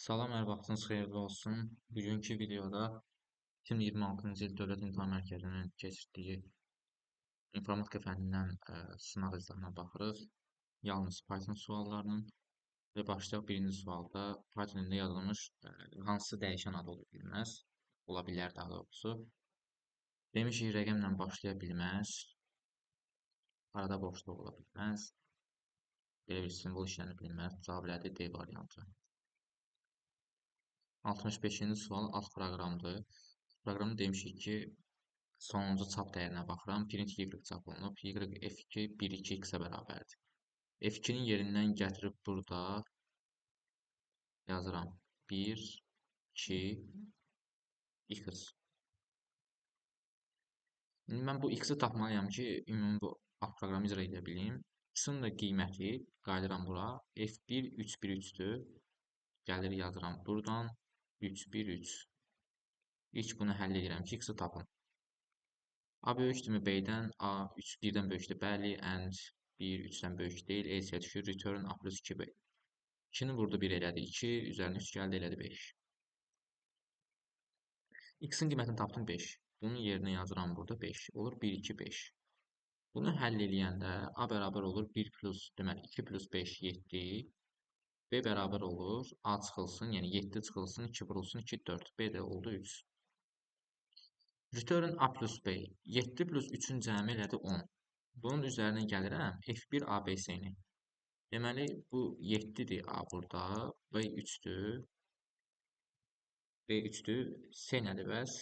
Salam, hər vaxtınız xeyirli olsun. Bugünkü videoda 2026-cı il Dövlət İmtahan Mərkəzinin keçirdiyi informatika fənnindən sınaq izlərinə baxırıq. Yalnız Python suallarının və başlayaq birinci sualda Python dilində yazılmış hansı dəyişən adı ola bilməz, ola bilər daha doğrusu. Demişik rəqəmlə başlaya bilməz, arada boşluq ola bilməz, belə bir simvol işlənə bilməz. Cavab elədi D variantı. 65-ci sual alt proqramdır. Proqramda demişik ki, sonuncu çap dəyərinə baxıram. Print y çap olunub. Y f2 1-2 x-ə bərabərdir. F2-nin yerindən gətirib burada yazıram. 1, 2, x. İndi mən bu x-i tapmalıyam ki, ümumi bu alt proqramı icra edə bilim. X-in də qiyməti qayıdıram bura. F1 3, 1, 3-dür. Gəlir yazıram buradan. 3, 1, 3. İlk bunu həll edirəm ki, x-i tapım. A böyükdürmü B-dən? A 3 1-dən böyükdür. Bəli, and 1 3-dən böyük deyil. Else düşür. Return A plus 2B. 2-ni vurdu 1 elədi 2. Üzərinə 3 gəldi elədi 5. X-in qiymətini tapdım 5. Bunun yerinə yazıram burada 5. Olur 1, 2, 5. Bunu həll eləyəndə A bərabər olur 1 plus, deməli 2 plus 5 7. B bərabər olur A çıxılsın, yəni 7 çıxılsın, 2 vurulsun 2 4. B də oldu 3. Return A plus B. 7 plus 3-ün cəmi elədi 10. Bunun üzərinə gəlirəm F1 ABC-ni. Deməli, bu 7-dir A burada, B 3-dür. B 3-dür. C nədir bəs?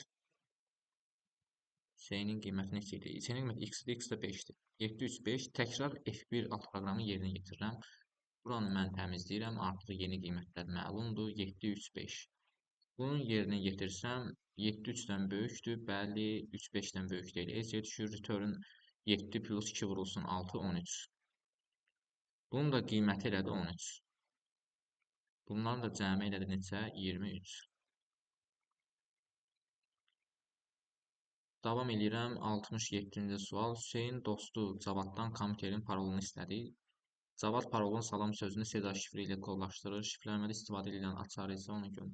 C-nin qiyməti neçə idi? C-nin qiyməti x-dir, x də 5-dir. 7, 3, 5. Təkrar F1 alt proqramı yerinə yetirirəm. Buranı mən təmizləyirəm. Artıq yeni qiymətlər məlumdur. 7, 3, 5. Bunun yerinə yetirsəm 7 3-dən böyükdür. Bəli, 3 5-dən böyük deyil. Else düşür. Return 7 plus 2 vurulsun 6 13. Bunun da qiyməti elədi 13. Bunların da cəmi elədi neçə? 23. Davam edirəm. 67-ci sual. Hüseyn dostu Cavaddan kompüterin parolunu istədi. Cavad parolun salam sözünü Sezar şifrə ilə kodlaşdırır. Şifrələmədə istifadə edilən açar isə ona görə.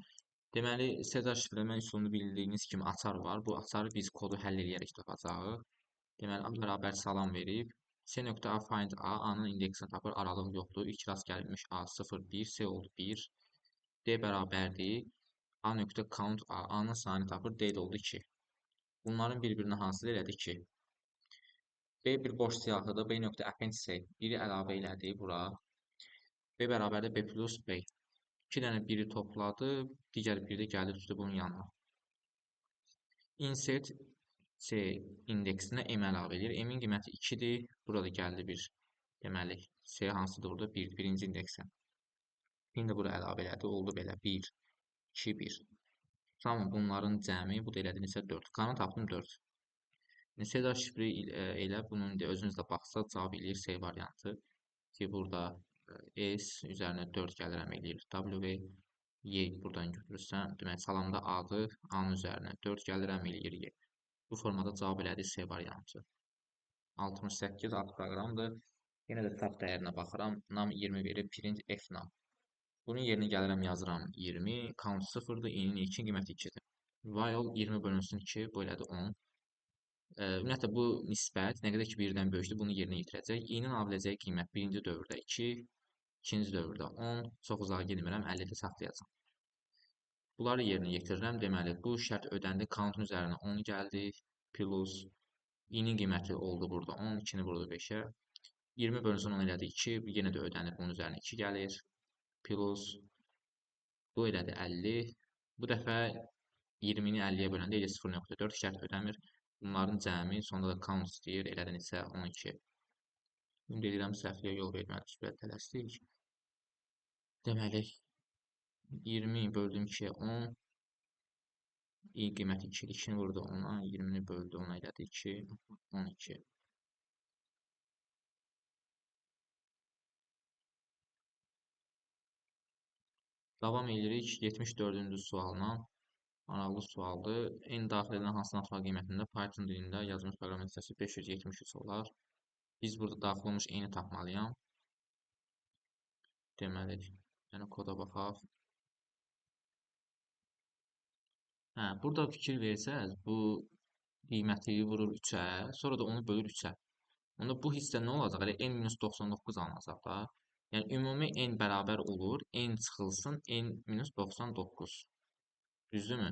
Deməli, Sezar şifrələmə üsulunu bildiyiniz kimi açar var. Bu açarı biz kodu həll edərək tapacağıq. Deməli, A bərabər salam verib. C.A find A, A-nın indeksini tapır, aralıq yoxdur. İlk rast gəlmiş A 0, 1, C oldu 1. D bərabərdir. A.count A, A-nın sayını tapır, D də oldu 2. Bunların bir-birinə hasil elədi 2. B bir boş siyahıdır. B.append C, biri əlavə elədi bura. B bərabərdir B plus B. 2 dənə biri topladı, digər biri də gəldi düşdü bunun yanına. Insert C indeksinə M əlavə edir. M-in qiyməti 2-dir. Burada gəldi bir, deməli, C hansıdır burada? 1, birinci indeksə. İndi bura əlavə elədi, oldu belə 1, 2, 1. Tamam, bunların cəmi, bu da elədi neçə 4. Qanı tapdım 4. Sezar şifri elə bunun özünüz də baxsaq cavab eləyir C variantı. Ki burada S üzərinə 4 gəlirəm eləyir. W Y buradan götürürsəm, demək salamda A-dır. A-nın üzərinə 4 gəlirəm eləyir Y. Bu formada cavab elədi C variantı. 68 alt proqramdır. Yenə də tab dəyərinə baxıram. Nam 20 verib, print F nam. Bunun yerinə gəlirəm yazıram 20. Count 0-dır. I-nin ilkin qiyməti 2-dir. While 20 bölünsün 2, bu elədi 10. Ümumiyyətlə bu nisbət nə qədər ki 1-dən böyükdür, bunu yerinə yetirəcək. I-nin ala biləcəyi qiymət birinci dövrdə 2, ikinci dövrdə 10, çox uzağa getmirəm, 50-də saxlayacağam. Bunları yerinə yetirirəm. Deməli, bu şərt ödəndi. Countun üzərinə 10 gəldi. Plus i-nin qiyməti oldu burada 10, 2-ni vurdu 5-ə. 20 bölünsün 10 elədi 2, yenə də ödənir. Bunun üzərinə 2 gəlir. Plus bu elədi 50. Bu dəfə 20-ni 50-yə böləndə elə 0.4 şərt ödəmir. Bunların cəmi, sonunda da count istəyir, elədi neçə 12. Ümid edirəm səhvliyə yol vermədik, belə tələsdik. Deməli, 20 böldüm 2-yə 10. İ qiyməti 2, 2-ni vurdu 10-a, 20-ni böldü 10-a elədi 2, 12. Davam edirik 74-cü sualla. Maraqlı sualdır. N daxil edilən hansı natural qiymətində Python dilində yazılmış proqram hissəsi 573 olar. Biz burada daxil olmuş N-i tapmalıyam. Deməli, yəni koda baxaq. Hə, burada fikir versəz, bu qiyməti vurur 3-ə, sonra da onu bölür 3-ə. Onda bu hissə nə olacaq? Elə n-99 alınacaq da. Yəni ümumi n bərabər olur, n çıxılsın n-99. Düzdürmü?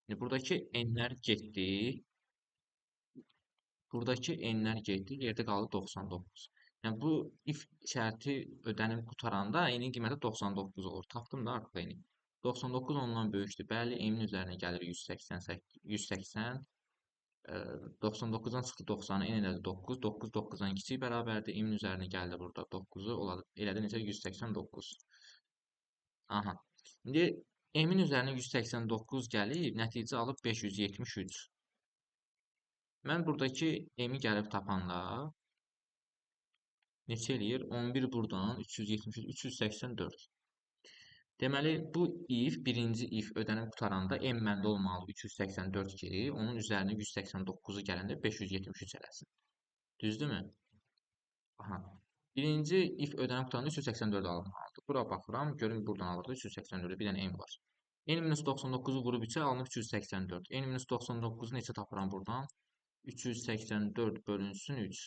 İndi buradakı n-lər getdi. Buradakı n-lər getdi, yerdə qaldı 99. Yəni bu if şərti ödənib qurtaranda n-in qiyməti 99 olur. Tapdım da artıq n-i. 99 ondan böyükdür. Bəli, n-in üzərinə gəlir 188, 180. 99-dan çıxdı 90-ı, n elədi 9. 9 9-dan kiçik bərabərdir. n-in üzərinə gəldi burada 9-u. Elədi necə? 189. Aha. İndi m-in üzərinə 189 gəlib, nəticə alıb 573. Mən buradakı m-i gəlib tapanda neçə eləyir? 11 buradan 373, 384. Deməli, bu if, birinci if ödənib qurtaranda m məndə olmalı 384 ki, onun üzərinə 189-u gələndə 573 eləsin. Düzdürmü? Aha. Birinci if ödənib qurtaranda 384 alınmalıdır. Bura baxıram, görün buradan alırdı 384-ü, bir dənə m var. n-99-u vurub 3-ə alınıb 384. n-99-u neçə tapıram buradan? 384 bölünsün 3.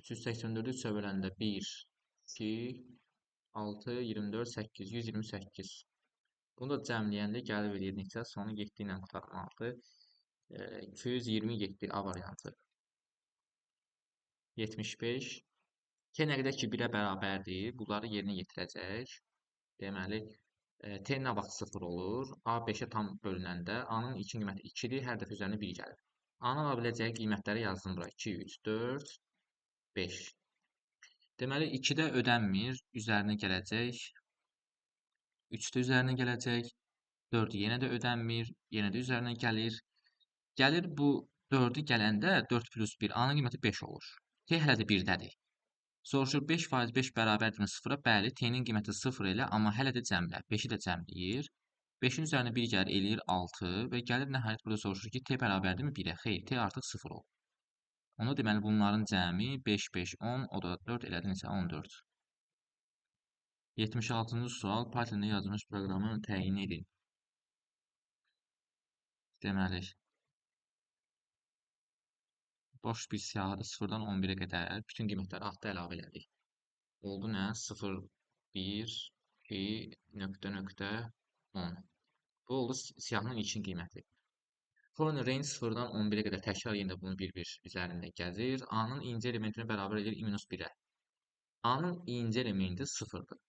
384'ü 3'e böləndə 1, 2, 6, 24, 8, 128. Bunu da cəmləyəndə gəlib eləyir neçə? Sonu 7 ilə qurtarmalıdır. 227 A variantı. 75. T nə qədər ki 1-ə bərabərdir. Bunları yerinə yetirəcək. Deməli, T nə vaxt 0 olur? A 5-ə tam bölünəndə A-nın ilkin qiyməti 2-dir. Hər dəfə üzərinə 1 gəlir. A-nın ala biləcəyi qiymətləri yazdım bura. 2, 3, 4, 5. Deməli 2-də ödənmir, üzərinə gələcək. 3-də üzərinə gələcək. 4 yenə də ödənmir, yenə də üzərinə gəlir. Gəlir bu 4-ü gələndə 4 plus 1, A-nın qiyməti 5 olur. T hələ də 1-dədir. Soruşur 5% 5 bərabərdirmi 0-a? Bəli, T-nin qiyməti 0 elə, amma hələ də cəmlə. 5-i də cəmləyir. 5-in üzərinə 1 gəlir, eləyir 6 və gəlir nəhayət burada soruşur ki, T bərabərdirmi 1-ə? Xeyr, T artıq 0 olur. Onu deməli bunların cəmi 5, 5, 10, o da 4 elədi neçə? 14. 76-cı sual Python-da yazılmış proqramı təyin edin. Deməli, boş bir siyahıda 0-dan 11-ə qədər bütün qiymətləri altda əlavə elədik. Oldu nə? 0, 1, 2, nöqtə, nöqtə, 10. Bu oldu siyahının ilkin qiyməti. Foreign range 0-dan 11-ə qədər təkrar yenə də bunun bir-bir üzərində gəzir. A-nın inci elementinə bərabər edir -1-ə. A-nın inci elementi 0-dır.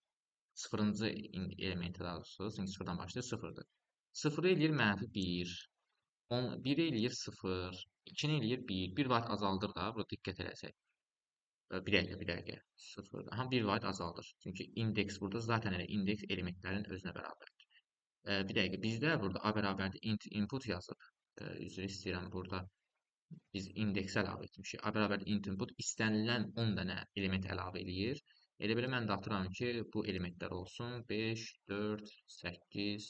0-cı elementi daha doğrusu, çünki 0-dan başlayır 0-dır. 0 eləyir -1. 1 eləyir 0. 2-ni eləyir 1. 1 vaat azaldır da, burada diqqət eləsək. Bir dəqiqə. 0. Aha, 1 vaat azaldır. Çünki indeks burada zaten elə indeks elementlərin özünə bərabərdir. Bir dəqiqə, bizdə burada A bərabərdir int input yazıb. Üzr istəyirəm, burada biz indeks əlavə etmişik. A bərabərdir int input istənilən 10 dənə element əlavə eləyir. Elə belə mən də atıram ki, bu elementlər olsun 5, 4, 8,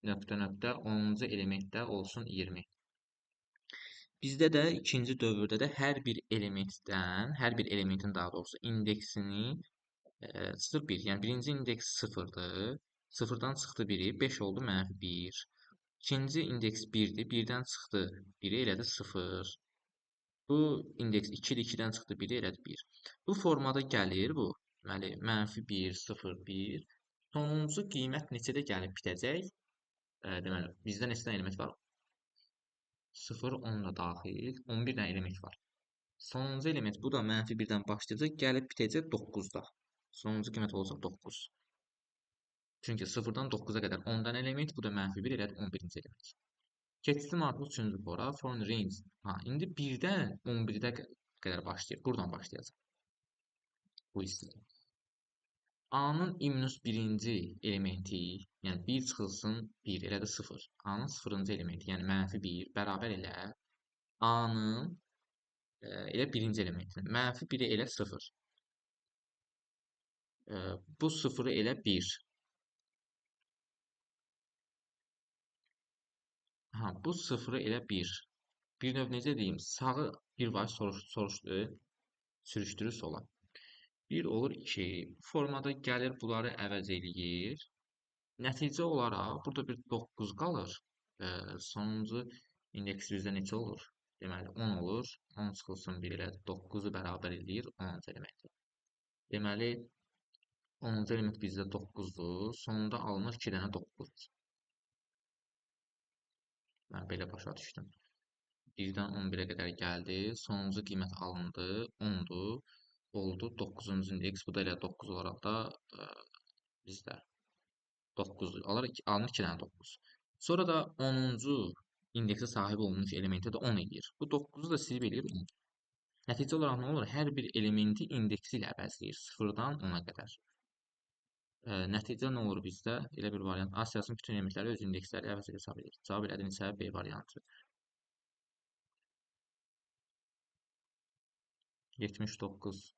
nöqtə, nöqtə, 10-cu elementdə olsun 20. Bizdə də ikinci dövrdə də hər bir elementdən, hər bir elementin daha doğrusu indeksini 0, 1. Yəni birinci indeks 0-dır. 0-dan çıxdı 1-i, 5 oldu -1. İkinci indeks 1-dir. 1-dən çıxdı 1-i, elədi 0. Bu indeks 2-dir. 2-dən çıxdı 1-i, elədi 1. Bu formada gəlir bu. Deməli, -1, 0, 1. Sonuncu qiymət neçədə gəlib bitəcək? Deməli, bizdə neçə dənə element var? 0, 10 da daxil. 11 dənə element var. Sonuncu element bu da -1-dən başlayacaq, gəlib bitəcək 9-da. Sonuncu qiymət olacaq 9. Çünki 0-dan 9-a qədər 10 dənə element, bu da -1 elədi 11-ci element. Keçdim artıq 3-cü xora. Foreign range. Ha, indi 1-dən 11-də qədər başlayır. Buradan başlayacaq. Bu istidir. A-nın -1-ci elementi, yəni 1 çıxılsın 1, elədi 0. A-nın 0-cı elementi, yəni -1 bərabər elə A-nın elə birinci elementini. -1-i elə 0. Bu 0-ı elə 1. Ha, bu 0-ı elə 1. Bir növ necə deyim? Sağı bir var sürüşdürür sola. 1 olur 2. Formada gəlir bunları əvəz eləyir. Nəticə olaraq burada bir 9 qalır. Sonuncu indeks üzrə neçə olur? Deməli 10 olur. 10 çıxılsın 1 ilə 9-u bərabər eləyir 10-cu elementi. Deməli 10-cu element bizdə 9-dur. Sonunda alınır 2 dənə 9. Mən belə başa düşdüm. 1-dən 11-ə qədər gəldi. Sonuncu qiymət alındı. 10-dur. Oldu 9-cu indeks. Bu da elə 9 olaraq da bizdə 9 alınır 2 dənə 9. Sonra da 10-cu indeksə sahib olmuş elementi də 10 eləyir. Bu 9-u da silib eləyir 10. Nəticə olaraq nə olur? Hər bir elementi indeksi ilə əvəzləyir. 0-dan 10-a qədər. Nəticə nə olur bizdə? Elə bir variant. A siyahısının bütün elementləri öz indeksləri əvəz hesab edir. Cavab elədiyiniz səbəb B variantı. 79.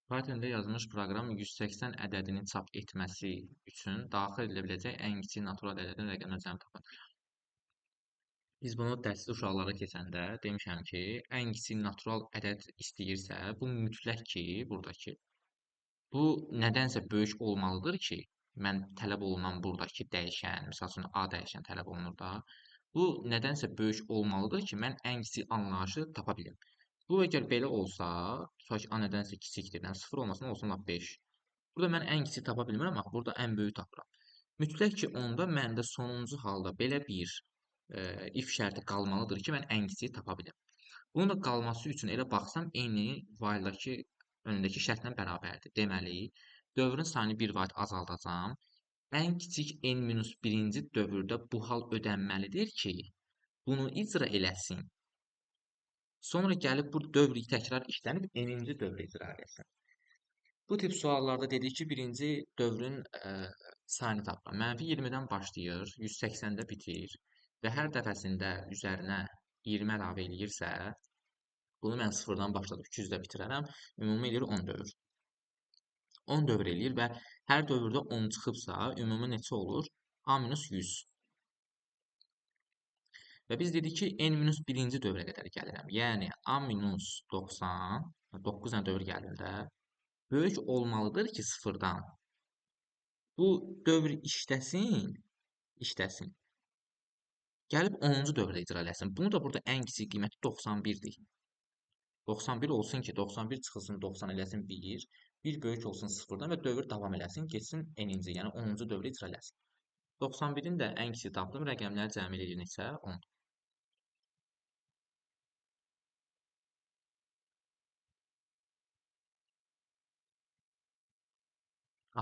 Python-da yazılmış proqram 180 ədədini çap etməsi üçün daxil edilə biləcək ən kiçik natural ədədin rəqəmlərini cəmi tapın. Biz bunu dərsdə uşaqlara keçəndə demişəm ki, ən kiçik natural ədəd istəyirsə, bu mütləq ki, buradakı bu nədənsə böyük olmalıdır ki, mən tələb olunan buradakı dəyişən, məsəl üçün A dəyişən tələb olunur da, bu nədənsə böyük olmalıdır ki, mən ən kiçik anlayışı tapa bilim. Bu əgər belə olsa, tutaq ki, A nədənsə kiçikdir, yəni 0 olmasın, olsun lap 5. Burada mən ən kiçik tapa bilmirəm, amma burada ən böyük tapıram. Mütləq ki, onda məndə sonuncu halda belə bir if şərti qalmalıdır ki, mən ən kiçiyi tapa bilim. Bunun da qalması üçün elə baxsam, eyni while-dakı önündəki şərtlə bərabərdir. Deməli, dövrün sayını 1 vayd azaldacam. Ən kiçik n-1-ci dövrdə bu hal ödənməlidir ki, bunu icra eləsin. Sonra gəlib bu dövr təkrar işlənib n-ci dövrə icra eləsin. Bu tip suallarda dedik ki, birinci dövrün sayını tapıram. -20-dən başlayır, 180-də bitir və hər dəfəsində üzərinə 20 əlavə eləyirsə, bunu mən 0-dan başladıb 200-də bitirərəm, ümumi eləyir 10 dövr. 10 dövr eləyir və hər dövrdə 10 çıxıbsa, ümumi neçə olur? A-100. Və biz dedik ki, n-1-ci dövrə qədər gəlirəm. Yəni, A-90, 9 dənə dövr gəlir də, böyük olmalıdır ki, 0-dan. Bu dövr işləsin. Gəlib 10-cu dövrdə icra eləsin. Bunu da burada ən kiçik qiyməti 91-dir. 91 olsun ki, 91 çıxılsın 90 eləsin 1. 1 böyük olsun 0-dan və dövr davam eləsin, keçsin n-ci, yəni 10-cu dövrə icra eləsin. 91-in də ən kiçik tapdım, rəqəmləri cəmi eləyir neçə? 10.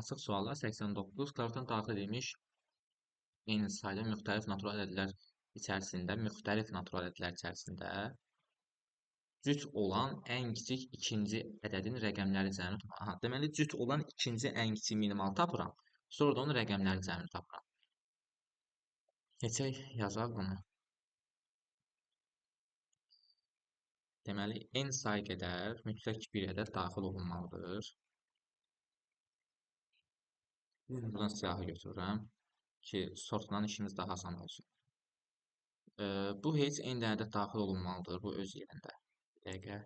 Açıq suallar 89. Klartdan daxil edilmiş eyni sayda müxtəlif natural ədədlər içərisində cüt olan ən kiçik ikinci ədədin rəqəmləri cəmini tapıram. Deməli, cüt olan ikinci ən kiçik minimal tapıram. Sonra da onun rəqəmləri cəmini tapıram. Keçək yazaq bunu. Deməli, n sayı qədər mütləq bir ədəd daxil olunmalıdır. Buradan siyahı götürürəm ki, sortla işimiz daha asan olsun. Bu heç eyni ədəd daxil olunmalıdır. Bu öz yerində. Bir dəqiqə.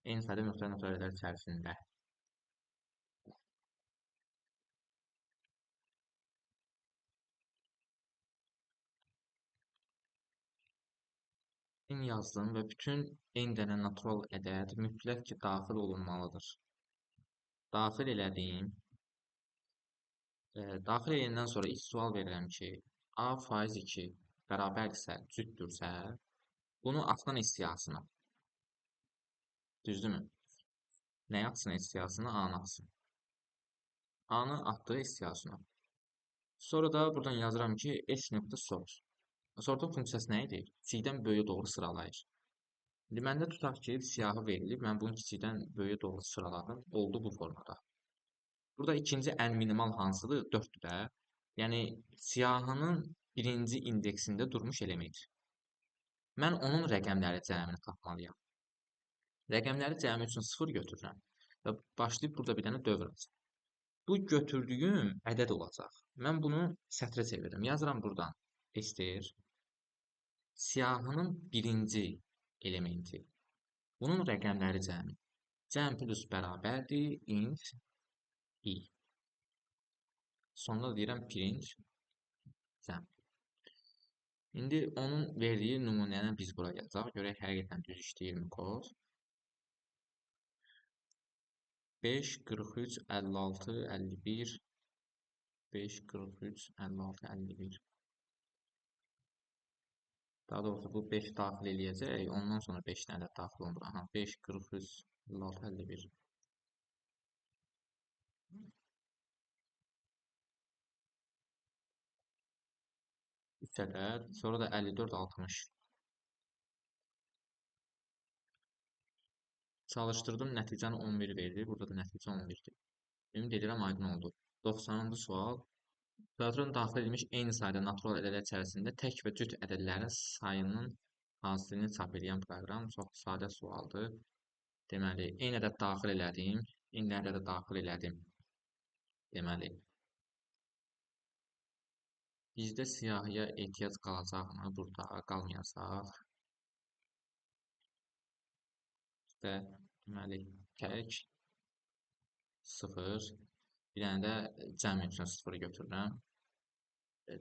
Eyni sayda müxtəlif ədədlər içərisində. N yazdım və bütün n dənə natural ədəd mütləq ki, daxil olunmalıdır. Daxil elədim. Daxil edəndən sonra ilk sual verirəm ki, A faiz 2 bərabərdirsə, cütdürsə, bunu atsın siyahısına. Düzdürmü? Nəyə atsın siyahısına? A-nı atsın. A-nı atdı siyahısına. Sonra da buradan yazıram ki, s.sort. Sortun funksiyası nə idi? Kiçikdən böyüyə doğru sıralayır. İndi məndə tutaq ki, siyahı verilib, mən bunu kiçikdən böyüyə doğru sıraladım. Oldu bu formada. Burada ikinci ən minimal hansıdır? 4-dür də. Yəni, siyahının birinci indeksində durmuş element. Mən onun rəqəmləri cəmini tapmalıyam. Rəqəmləri cəmi üçün 0 götürürəm və başlayıb burada bir dənə dövr açacaq. Bu götürdüyüm ədəd olacaq. Mən bunu sətrə çevirdim. Yazıram buradan. STR siyahının birinci elementi. Bunun rəqəmləri cəmi. Cəm plus bərabərdir int i. Sonra deyirəm print cəm. İndi onun verdiyi nümunəni biz bura yazacaq. Görək həqiqətən düz işləyirmi kod. 5, 43, 56, 51, 5, 43, 56, 51. Daha doğrusu bu 5 daxil eləyəcək. Ondan sonra 5 dənə də daxil olunur. Aha, 5, 43, 56, 51. Üç ədəd. Sonra da 54, 60. Çalışdırdım, nəticəni 11 verdi. Burada da nəticə 11'dir. Ümid edirəm aydın oldu. 90-cı sual. Teatron daxil edilmiş eyni sayda natural ədədlər içərisində tək və cüt ədədlərin sayının hasilini çap edən proqram. Çox sadə sualdır. Deməli, eyni ədəd daxil elədim. Eyni ədədə daxil elədim. Deməli, bizdə siyahıya ehtiyac qalacaqmı? Burada qalmayacaq. İşte, deməli, tək 0. Bir dənə də cəm üçün 0 götürürəm.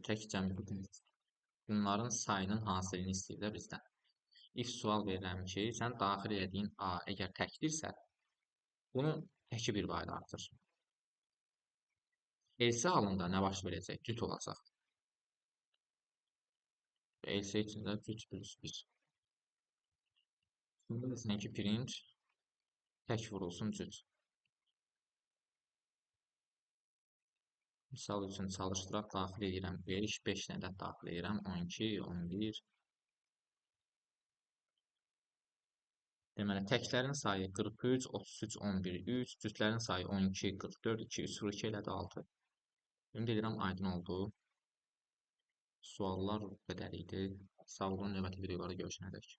Tək cəm bunların sayının hasilini istəyir də bizdən. If sual verirəm ki, sən daxil elədiyin A əgər təkdirsə, bunu təki bir vayda artır. Else halında nə baş verəcək? Cüt olacaq. Else üçün də cüt plus 1. Şimdi desən ki, print tək vurulsun cüt. Misal üçün çalışdıraq, daxil edirəm 5, 5 dənə də daxil edirəm 12, 11. Deməli, təklərin sayı 43, 33, 11, 3, cütlərin sayı 12, 44, 2, 3, 2 elədi 6. Ümid edirəm aydın oldu. Suallar bu qədər idi. Sağ olun, növbəti videolarda görüşənədək.